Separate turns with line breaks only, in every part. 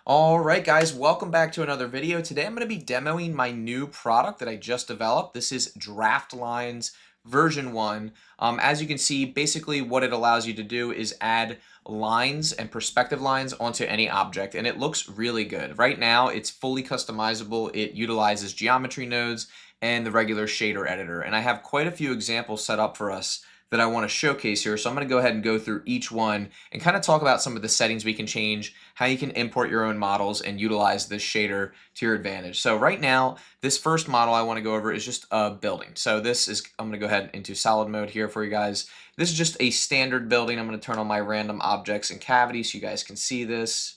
All right, guys, welcome back to another video. Today I'm going to be demoing my new product that I just developed. This is Draft Lines version 1. As you can see, basically what it allows you to do is add lines and perspective lines onto any object, and it looks really good. Right now, it's fully customizable. It utilizes geometry nodes and the regular shader editor, and I have quite a few examples set up for us that I want to showcase here. So I'm going to go ahead and go through each one and kind of talk about some of the settings we can change, how you can import your own models and utilize this shader to your advantage. So right now, this first model I want to go over is just a building. So this is, I'm going to go ahead into solid mode here for you guys. This is just a standard building. I'm going to turn on my random objects and cavity so you guys can see this.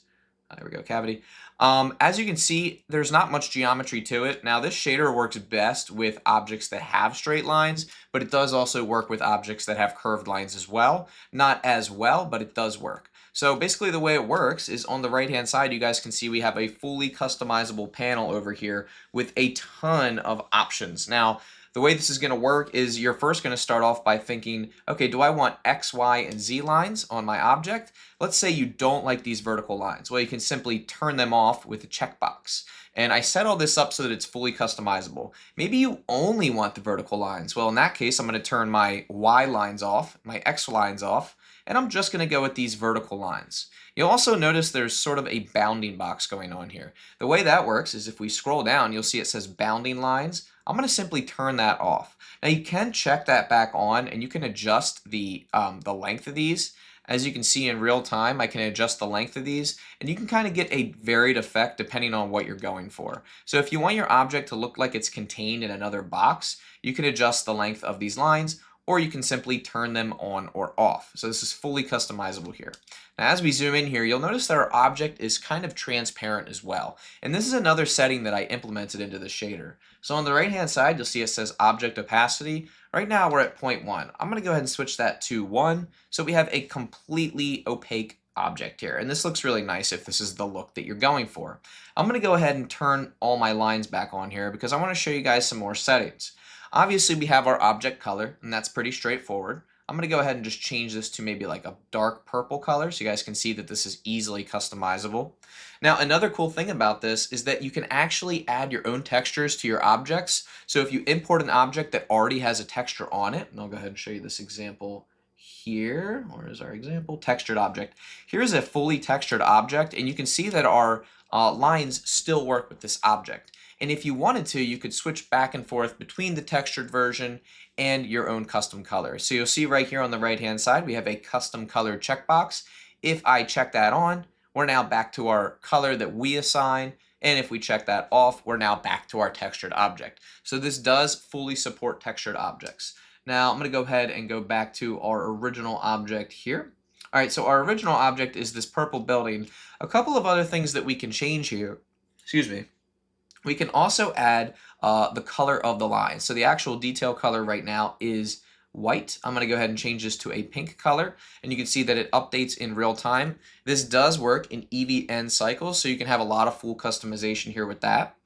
There we go, cavity. As you can see, there's not much geometry to it. Now, this shader works best with objects that have straight lines, but it does also work with objects that have curved lines as well. Not as well, but it does work. So basically the way it works is on the right-hand side, you guys can see we have a fully customizable panel over here with a ton of options. Now, the way this is going to work is you're first going to start off by thinking, okay, do I want X, Y, and Z lines on my object? Let's say you don't like these vertical lines. Well, you can simply turn them off with a checkbox. And I set all this up so that it's fully customizable. Maybe you only want the vertical lines. Well, in that case, I'm going to turn my Y lines off, my X lines off, and I'm just going to go with these vertical lines. You'll also notice there's sort of a bounding box going on here. The way that works is if we scroll down, you'll see it says bounding lines. I'm going to simply turn that off. Now you can check that back on and you can adjust the length of these. As you can see in real time, I can adjust the length of these, and you can kind of get a varied effect depending on what you're going for. So if you want your object to look like it's contained in another box, you can adjust the length of these lines, or you can simply turn them on or off. So this is fully customizable here. Now as we zoom in here, you'll notice that our object is kind of transparent as well. And this is another setting that I implemented into the shader. So on the right hand side, you'll see it says object opacity. Right now we're at 0.1. I'm going to go ahead and switch that to 1. So we have a completely opaque object here. And this looks really nice if this is the look that you're going for. I'm going to go ahead and turn all my lines back on here because I want to show you guys some more settings. Obviously we have our object color, and that's pretty straightforward. I'm going to go ahead and just change this to maybe like a dark purple color so you guys can see that this is easily customizable. Now, another cool thing about this is that you can actually add your own textures to your objects. So if you import an object that already has a texture on it, and I'll go ahead and show you this example here. Where is our example? Textured object. Here's a fully textured object, and you can see that our lines still work with this object. And if you wanted to, you could switch back and forth between the textured version and your own custom color. So you'll see right here on the right-hand side, we have a custom color checkbox. If I check that on, we're now back to our color that we assign. And if we check that off, we're now back to our textured object. So this does fully support textured objects. Now I'm going to go ahead and go back to our original object here. All right, so our original object is this purple building. A couple of other things that we can change here, excuse me. We can also add the color of the line. So the actual detail color right now is white. I'm going to go ahead and change this to a pink color, and you can see that it updates in real time. This does work in EVN cycles, so you can have a lot of full customization here with that.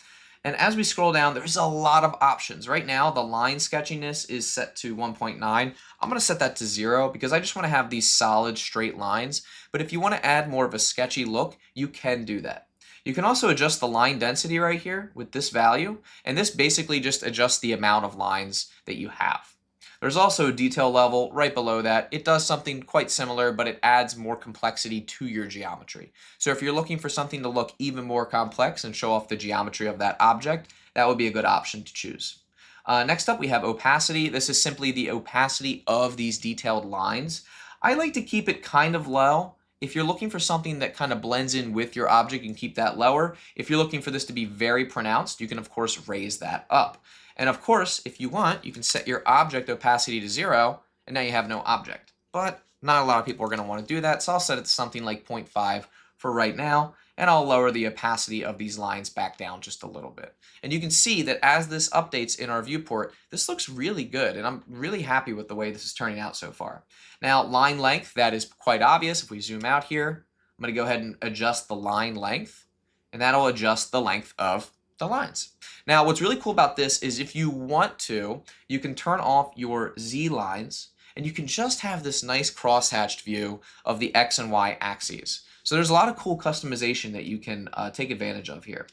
And as we scroll down, there's a lot of options. Right now, the line sketchiness is set to 1.9. I'm going to set that to 0 because I just want to have these solid straight lines. But if you want to add more of a sketchy look, you can do that. You can also adjust the line density right here with this value, and this basically just adjusts the amount of lines that you have. There's also a detail level right below that. It does something quite similar, but it adds more complexity to your geometry. So if you're looking for something to look even more complex and show off the geometry of that object, that would be a good option to choose. Next up, we have opacity. This is simply the opacity of these detailed lines. I like to keep it kind of low. If you're looking for something that kind of blends in with your object, you can keep that lower. If you're looking for this to be very pronounced, you can of course raise that up. And of course, if you want, you can set your object opacity to 0, and now you have no object. But not a lot of people are going to want to do that, so I'll set it to something like 0.5 for right now, and I'll lower the opacity of these lines back down just a little bit. And you can see that as this updates in our viewport, this looks really good, and I'm really happy with the way this is turning out so far. Now, line length, that is quite obvious. If we zoom out here, I'm going to go ahead and adjust the line length, and that'll adjust the length of the lines. Now, what's really cool about this is if you want to, you can turn off your Z lines, and you can just have this nice crosshatched view of the X and Y axes. So there's a lot of cool customization that you can take advantage of here.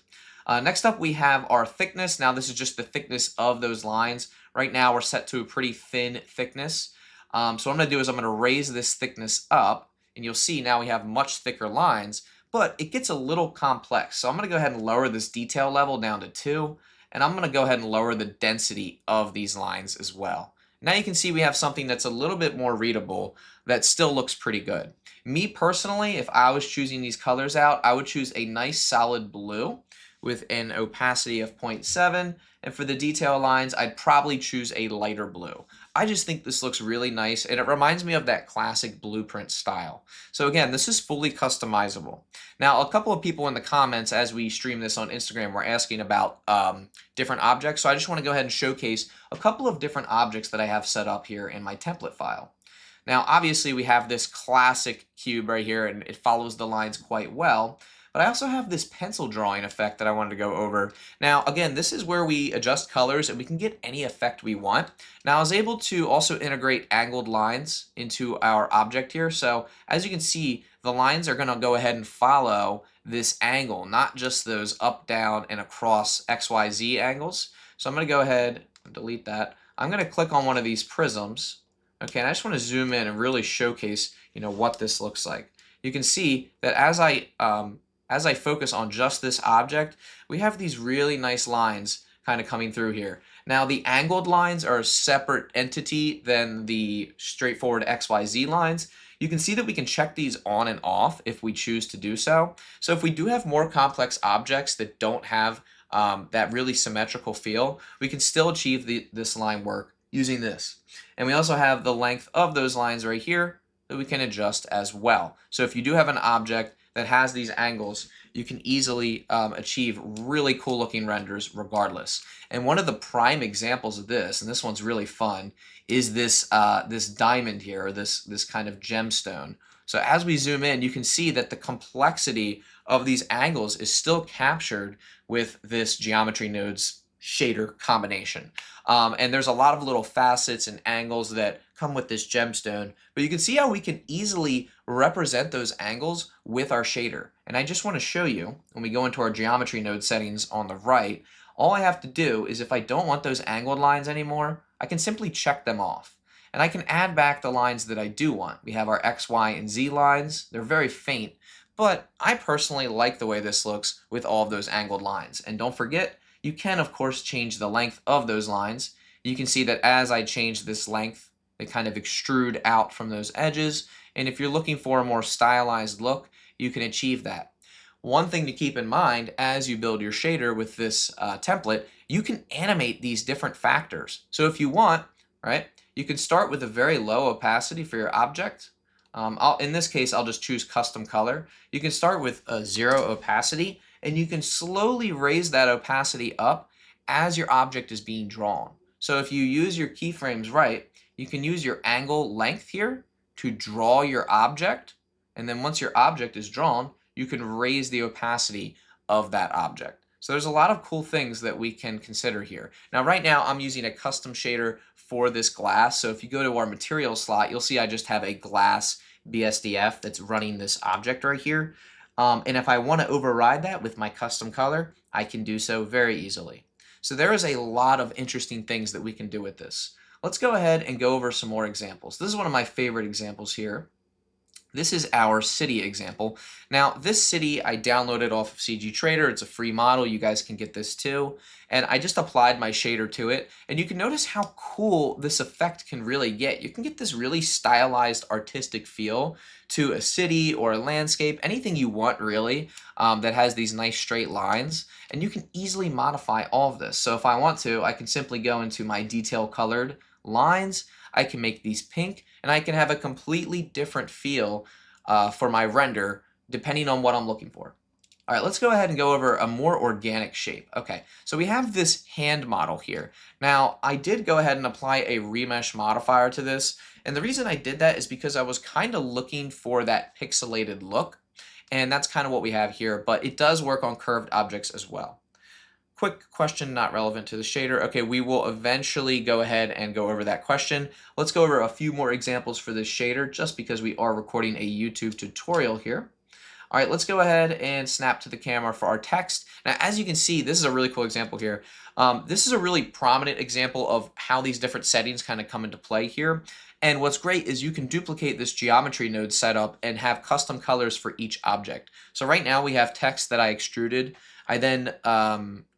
Next up, we have our thickness. Now, this is just the thickness of those lines. Right now, we're set to a pretty thin thickness. So what I'm going to do is I'm going to raise this thickness up, and you'll see now we have much thicker lines, but it gets a little complex. So I'm going to go ahead and lower this detail level down to 2, and I'm going to go ahead and lower the density of these lines as well. Now you can see we have something that's a little bit more readable that still looks pretty good. Me personally, if I was choosing these colors out, I would choose a nice solid blue with an opacity of 0.7, and for the detail lines, I'd probably choose a lighter blue. I just think this looks really nice, and it reminds me of that classic blueprint style. So again, this is fully customizable. Now, a couple of people in the comments as we stream this on Instagram were asking about different objects, so I just want to go ahead and showcase a couple of different objects that I have set up here in my template file. Now, obviously, we have this classic cube right here, and it follows the lines quite well. But I also have this pencil drawing effect that I wanted to go over. Now, again, this is where we adjust colors and we can get any effect we want. Now, I was able to also integrate angled lines into our object here. So as you can see, the lines are going to go ahead and follow this angle, not just those up, down, and across XYZ angles. So I'm going to go ahead and delete that. I'm going to click on one of these prisms. Okay, and I just want to zoom in and really showcase, what this looks like. You can see that as I focus on just this object, we have these really nice lines kind of coming through here. Now, the angled lines are a separate entity than the straightforward XYZ lines. You can see that we can check these on and off if we choose to do so. So if we do have more complex objects that don't have that really symmetrical feel, we can still achieve this line work using this. And we also have the length of those lines right here that we can adjust as well. So if you do have an object that has these angles, you can easily achieve really cool looking renders regardless. And one of the prime examples of this, and this one's really fun, is this this diamond here, or this kind of gemstone. So as we zoom in, you can see that the complexity of these angles is still captured with this geometry nodes shader combination. And there's a lot of little facets and angles that come with this gemstone, but you can see how we can easily represent those angles with our shader. And I just want to show you, when we go into our geometry node settings on the right, all I have to do is, if I don't want those angled lines anymore, I can simply check them off. And I can add back the lines that I do want. We have our X, Y, and Z lines. They're very faint, but I personally like the way this looks with all of those angled lines. And don't forget, you can, of course, change the length of those lines. You can see that as I change this length, they kind of extrude out from those edges. And if you're looking for a more stylized look, you can achieve that. One thing to keep in mind as you build your shader with this template, you can animate these different factors. So if you want, right, you can start with a very low opacity for your object. In this case, I'll just choose custom color. You can start with a 0 opacity, and you can slowly raise that opacity up as your object is being drawn. So if you use your keyframes right, you can use your angle length here to draw your object, and then once your object is drawn, you can raise the opacity of that object. So there's a lot of cool things that we can consider here. Now right now I'm using a custom shader for this glass, so if you go to our material slot, you'll see I just have a glass BSDF that's running this object right here. And if I want to override that with my custom color, I can do so very easily. So there is a lot of interesting things that we can do with this. Let's go ahead and go over some more examples. This is one of my favorite examples here. This is our city example. Now, this city I downloaded off of CG Trader. It's a free model. You guys can get this too. And I just applied my shader to it. And you can notice how cool this effect can really get. You can get this really stylized, artistic feel to a city or a landscape, anything you want really, that has these nice straight lines. And you can easily modify all of this. So if I want to, I can simply go into my detail colored lines. I can make these pink, and I can have a completely different feel for my render depending on what I'm looking for. All right, let's go ahead and go over a more organic shape. Okay, so we have this hand model here. Now, I did go ahead and apply a remesh modifier to this, and the reason I did that is because I was kind of looking for that pixelated look, and that's kind of what we have here, but it does work on curved objects as well. Quick question not relevant to the shader. Okay, we will eventually go ahead and go over that question. Let's go over a few more examples for this shader just because we are recording a YouTube tutorial here. All right, let's go ahead and snap to the camera for our text. Now, as you can see, this is a really cool example here. This is a really prominent example of how these different settings kind of come into play here. And what's great is you can duplicate this geometry node setup and have custom colors for each object. So right now we have text that I extruded. I then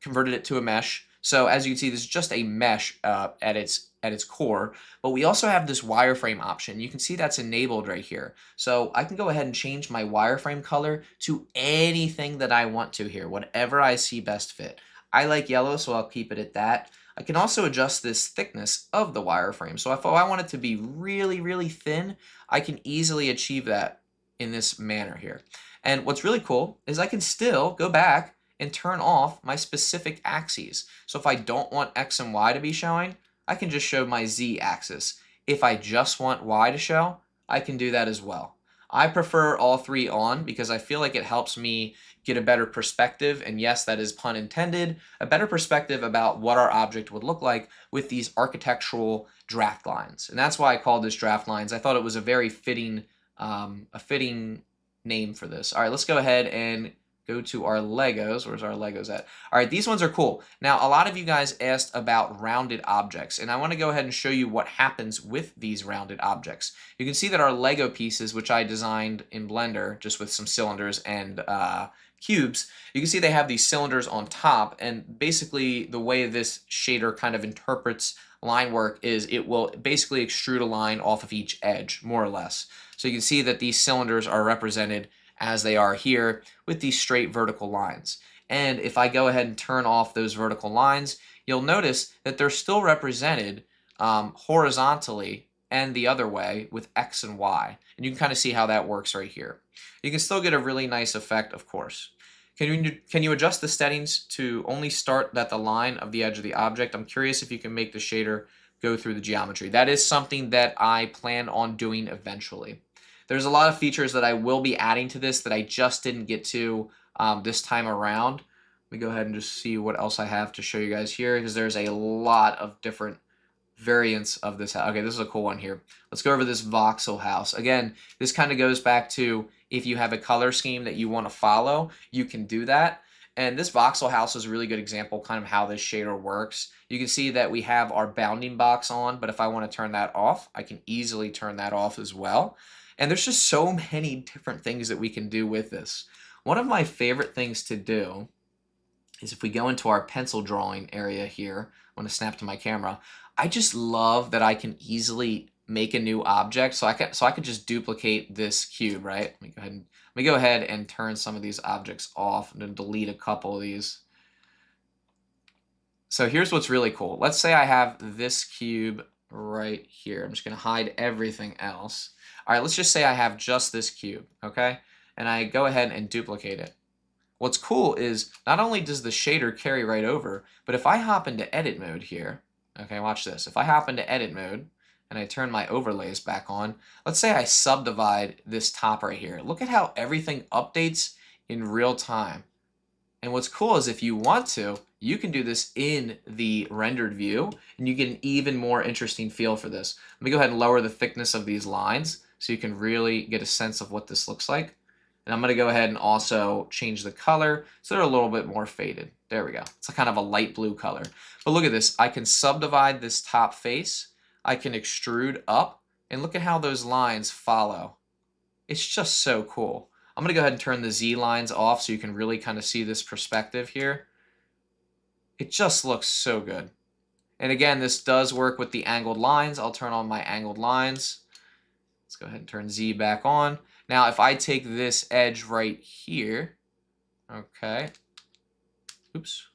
converted it to a mesh. So as you can see, this is just a mesh at its core. But we also have this wireframe option. You can see that's enabled right here. So I can go ahead and change my wireframe color to anything that I want to here, whatever I see best fit. I like yellow, so I'll keep it at that. I can also adjust this thickness of the wireframe. So if I want it to be really, really thin, I can easily achieve that in this manner here. And what's really cool is I can still go back and turn off my specific axes. So if I don't want X and Y to be showing, I can just show my Z axis. If I just want Y to show, I can do that as well. I prefer all three on because I feel like it helps me get a better perspective, and yes, that is pun intended, a better perspective about what our object would look like with these architectural draft lines. And that's why I called this draft lines. I thought it was a very fitting name for this. All right, let's go ahead and go to our Legos. Where's our Legos at? All right, these ones are cool. Now, a lot of you guys asked about rounded objects, and I want to go ahead and show you what happens with these rounded objects. You can see that our Lego pieces, which I designed in Blender, just with some cylinders and cubes, you can see they have these cylinders on top, and basically the way this shader kind of interprets line work is it will basically extrude a line off of each edge, more or less. So you can see that these cylinders are represented as they are here with these straight vertical lines. And if I go ahead and turn off those vertical lines, you'll notice that they're still represented horizontally and the other way with X and Y. And you can kind of see how that works right here. You can still get a really nice effect, of course. Can you adjust the settings to only start at the line of the edge of the object? I'm curious if you can make the shader go through the geometry. That is something that I plan on doing eventually. There's a lot of features that I will be adding to this that I just didn't get to this time around. Let me go ahead and just see what else I have to show you guys here, because there's a lot of different variants of this house. Okay, this is a cool one here. Let's go over this voxel house. Again, this kind of goes back to if you have a color scheme that you want to follow, you can do that. And this voxel house is a really good example kind of how this shader works. You can see that we have our bounding box on, but if I want to turn that off, I can easily turn that off as well. And there's just so many different things that we can do with this. One of my favorite things to do is if we go into our pencil drawing area here, I'm going to snap to my camera. I just love that I can easily make a new object. So I could just duplicate this cube, right? Let me go ahead and turn some of these objects off and then delete a couple of these. So here's what's really cool. Let's say I have this cube right here. I'm just going to hide everything else. All right, let's just say I have just this cube, okay? And I go ahead and duplicate it. What's cool is not only does the shader carry right over, but if I hop into edit mode here, okay, watch this. If I hop into edit mode and I turn my overlays back on, let's say I subdivide this top right here. Look at how everything updates in real time. And what's cool is if you want to, you can do this in the rendered view and you get an even more interesting feel for this. Let me go ahead and lower the thickness of these lines so you can really get a sense of what this looks like. And I'm going to go ahead and also change the color so they're a little bit more faded. There we go. It's a kind of a light blue color. But look at this. I can subdivide this top face. I can extrude up. And look at how those lines follow. It's just so cool. I'm going to go ahead and turn the Z lines off so you can really kind of see this perspective here. It just looks so good. And again, this does work with the angled lines. I'll turn on my angled lines. Let's go ahead and turn Z back on. Now, if I take this edge right here, okay, oops,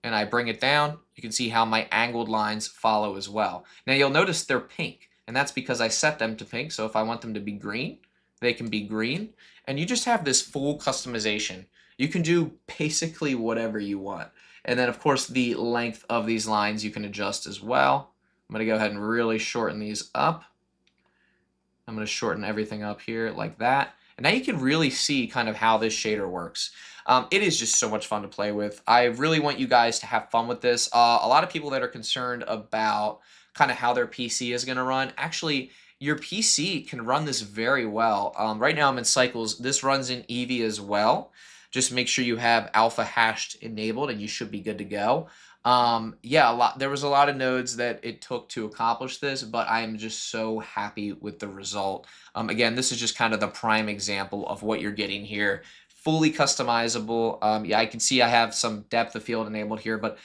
and I bring it down, you can see how my angled lines follow as well. Now, you'll notice they're pink, and that's because I set them to pink. So if I want them to be green, they can be green. And you just have this full customization. You can do basically whatever you want. And then, of course, the length of these lines you can adjust as well. I'm going to go ahead and really shorten these up. I'm going to shorten everything up here like that. And now you can really see kind of how this shader works. It is just so much fun to play with. I really want you guys to have fun with this. A lot of people that are concerned about kind of how their PC is going to run, actually, your PC can run this very well. Right now I'm in Cycles. This runs in Eevee as well. Just make sure you have alpha hashed enabled and you should be good to go. Yeah, there was a lot of nodes that it took to accomplish this, but I am just so happy with the result. Again, this is just kind of the prime example of what you're getting here. Fully customizable. Yeah, I can see I have some depth of field enabled here, but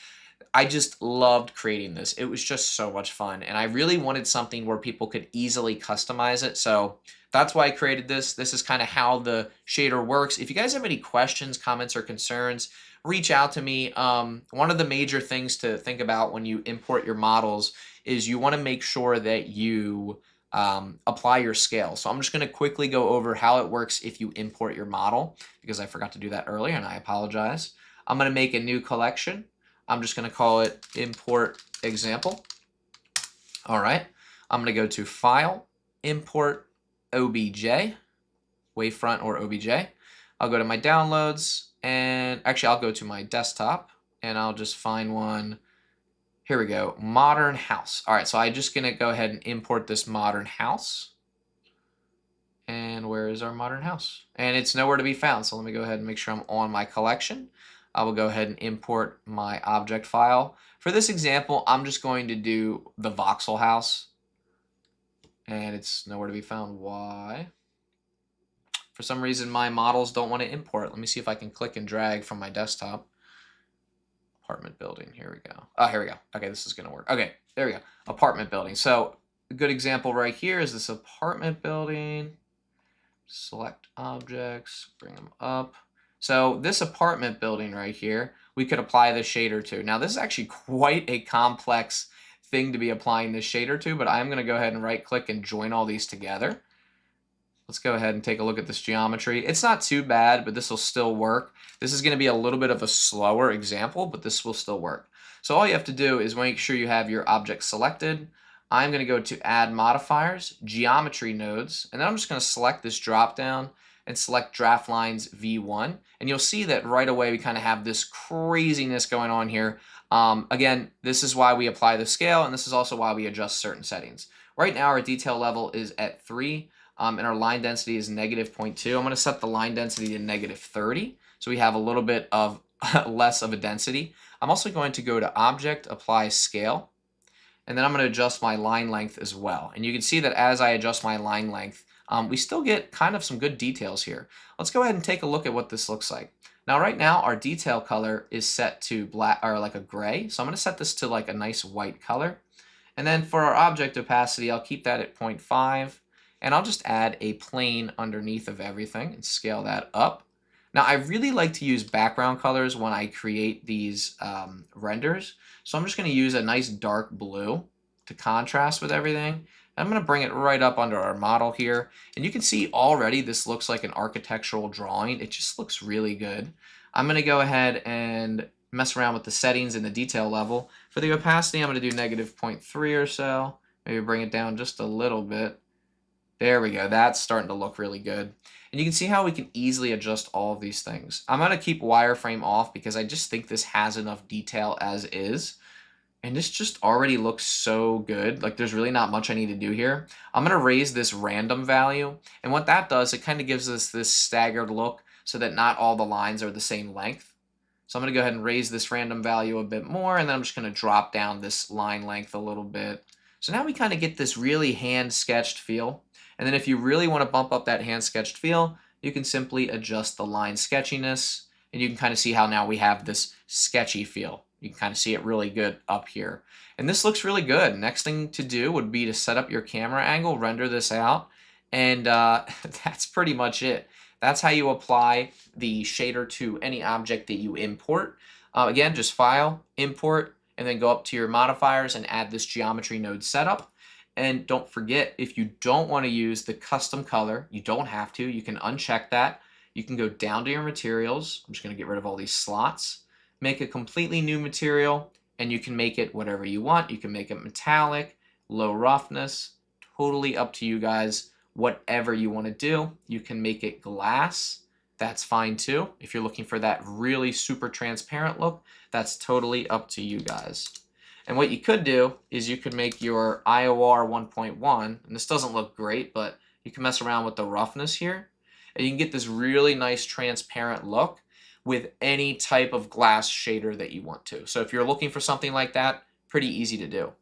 I just loved creating this. It was just so much fun. And I really wanted something where people could easily customize it. So that's why I created this. This is kind of how the shader works. If you guys have any questions, comments, or concerns, reach out to me. One of the major things to think about when you import your models is you want to make sure that you apply your scale. So I'm just going to quickly go over how it works if you import your model, because I forgot to do that earlier and I apologize. I'm going to make a new collection. I'm just going to call it import example. All right. I'm going to go to file, import OBJ, wavefront or OBJ. I'll go to my downloads and actually I'll go to my desktop and I'll just find one. Here we go. Modern house. All right. So I'm just going to go ahead and import this modern house. And where is our modern house? And it's nowhere to be found. So let me go ahead and make sure I'm on my collection. I will go ahead and import my object file. For this example, I'm just going to do the voxel house. And it's nowhere to be found. Why? For some reason, my models don't want to import. Let me see if I can click and drag from my desktop. Apartment building. Here we go. Oh, here we go. Okay, this is going to work. Okay, there we go. Apartment building. So a good example right here is this apartment building. Select objects, bring them up. So this apartment building right here, we could apply the shader to. Now this is actually quite a complex thing to be applying this shader to, but I'm going to go ahead and right click and join all these together. Let's go ahead and take a look at this geometry. It's not too bad, but this will still work. This is going to be a little bit of a slower example, but this will still work. So all you have to do is make sure you have your object selected. I'm going to go to add modifiers, geometry nodes, and then I'm just going to select this drop down and select draft lines V1. And you'll see that right away we kind of have this craziness going on here. Again, this is why we apply the scale, and this is also why we adjust certain settings. Right now our detail level is at 3. And our line density is -0.2. I'm going to set the line density to -30, so we have a little bit of less of a density. I'm also going to go to Object, Apply Scale, and then I'm going to adjust my line length as well. And you can see that as I adjust my line length, we still get kind of some good details here. Let's go ahead and take a look at what this looks like. Now right now our detail color is set to black or like a gray, so I'm going to set this to like a nice white color. And then for our object opacity, I'll keep that at 0.5. And I'll just add a plane underneath of everything and scale that up. Now I really like to use background colors when I create these renders. So I'm just going to use a nice dark blue to contrast with everything. I'm going to bring it right up under our model here. And you can see already this looks like an architectural drawing. It just looks really good. I'm going to go ahead and mess around with the settings and the detail level. For the opacity, I'm going to do -0.3 or so. Maybe bring it down just a little bit. There we go. That's starting to look really good. And you can see how we can easily adjust all of these things. I'm going to keep wireframe off because I just think this has enough detail as is. And this just already looks so good. Like there's really not much I need to do here. I'm going to raise this random value. And what that does, it kind of gives us this staggered look so that not all the lines are the same length. So I'm going to go ahead and raise this random value a bit more. And then I'm just going to drop down this line length a little bit. So now we kind of get this really hand-sketched feel. And then if you really want to bump up that hand-sketched feel, you can simply adjust the line sketchiness, and you can kind of see how now we have this sketchy feel. You can kind of see it really good up here. And this looks really good. Next thing to do would be to set up your camera angle, render this out, and that's pretty much it. That's how you apply the shader to any object that you import. Again, just File, Import, and then go up to your modifiers and add this geometry node setup. And don't forget, if you don't want to use the custom color, you don't have to. You can uncheck that. You can go down to your materials. I'm just going to get rid of all these slots. Make a completely new material, and you can make it whatever you want. You can make it metallic, low roughness, totally up to you guys. Whatever you want to do. You can make it glass. That's fine too. If you're looking for that really super transparent look, that's totally up to you guys. And what you could do is you could make your IOR 1.1, and this doesn't look great, but you can mess around with the roughness here, and you can get this really nice transparent look with any type of glass shader that you want to. So if you're looking for something like that, pretty easy to do.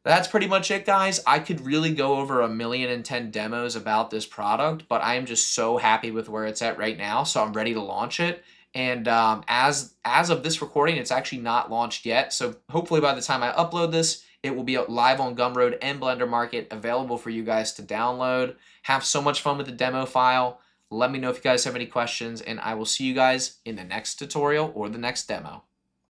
That's pretty much it, guys. I could really go over 1,010,000 demos about this product, but I am just so happy with where it's at right now, so I'm ready to launch it. And as of this recording, it's actually not launched yet, so hopefully by the time I upload this, it will be live on Gumroad and Blender Market, available for you guys to download. Have so much fun with the demo file. Let me know if you guys have any questions, and I will see you guys in the next tutorial or the next demo.